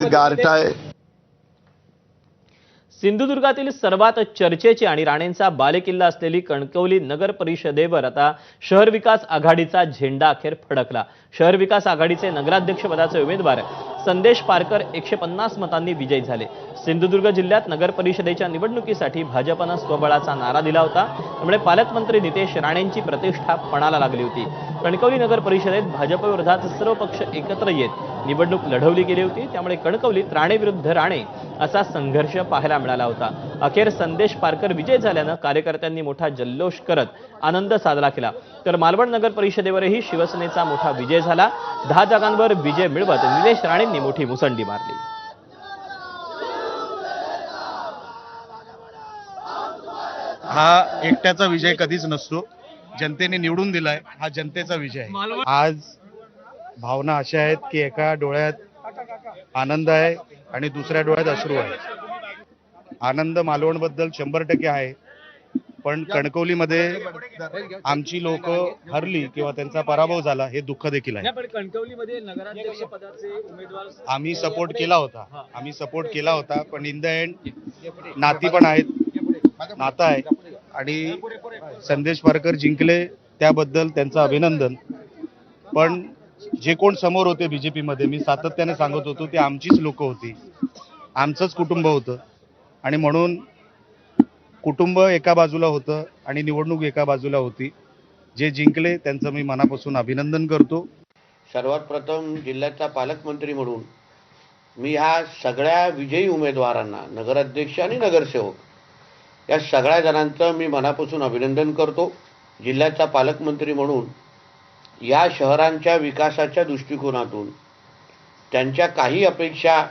गारठाय सिंधुदुर्गातील सर्वात चर्चेची आणि राणेंचा बालेकिल्ला असलेली कणकवली नगर परिषदेवर आता शहर विकास आघाडीचा झेंडा अखेर फडकला। शहर विकास आघाडीचे नगराध्यक्षपदाचे उमेदवार संदेश पारकर 150 मतांनी विजयी झाले। सिंधुदुर्ग जिल्ह्यात नगर परिषदेच्या निवडणुकीसाठी भाजपने स्वबळाचा नारा दिला होता, त्यामुळे पालकमंत्री नितेश राणेंची प्रतिष्ठा पणाला लागली होती। कणकवली नगर परिषदेत भाजप विरोधात सर्व पक्ष एकत्र येत निवडणूक लढवली गेली होती, त्यामुळे कणकवलीत राणे विरुद्ध राणे असा संघर्ष पाहायला मिळाला होता। अखेर संदेश पारकर विजय झाल्याने कार्यकर्त्यांनी मोठा जल्लोष करत आनंद साजरा केला, तर मालवण नगर परिषदेवरही शिवसेनेचा मोठा विजय झाला। 10 जागांवर विजय मिळवत निलेश राणेंनी मोठी मुसंडी मारली। हा एकट्याचा विजय कधीच नसतो, जनतेने निवडून दिलाय, हा जनतेचा विजय आहे। आज भावना अशा आहेत की एका डोळ्यात आनंद आहे आणि दुसऱ्या डोळ्यात अश्रू आहे। आनंद मालवणबद्दल 100% आहे, पण कणकवलीमध्ये आमची लोक हरली किंवा त्यांचा पराभव झाला हे दुःख देखील आहे। कणकवलीमध्ये नगराध्यक्ष पदाचे उमेदवार आम्ही सपोर्ट केला होता, पण इन द एंड नाती पण आहेत, नातं आहे आणि संदेश पारकर जिंकले त्याबद्दल त्यांचं अभिनंदन। पण जे कोण समोर होते बीजेपी मध्ये, मी सातत्याने सांगत होतो ते आमचीच लोक होती, आमचंच कुटुंब होतं आणि म्हणून कुटुंब एका बाजूला होतं आणि निवडणूक एका बाजूला होती। जे जिंकले त्यांचं मी मनापासून अभिनंदन करतो। सर्वात प्रथम जिल्ह्याचा पालकमंत्री म्हणून मी ह्या सगळ्या विजयी उमेदवारांना, नगराध्यक्ष आणि नगरसेवक या सगळ्या जणांचं मी मनापासून अभिनंदन करतो। जिल्ह्याचा पालकमंत्री म्हणून या शहरांच्या विकासाच्या दृष्टिकोनातून त्यांच्या काही अपेक्षा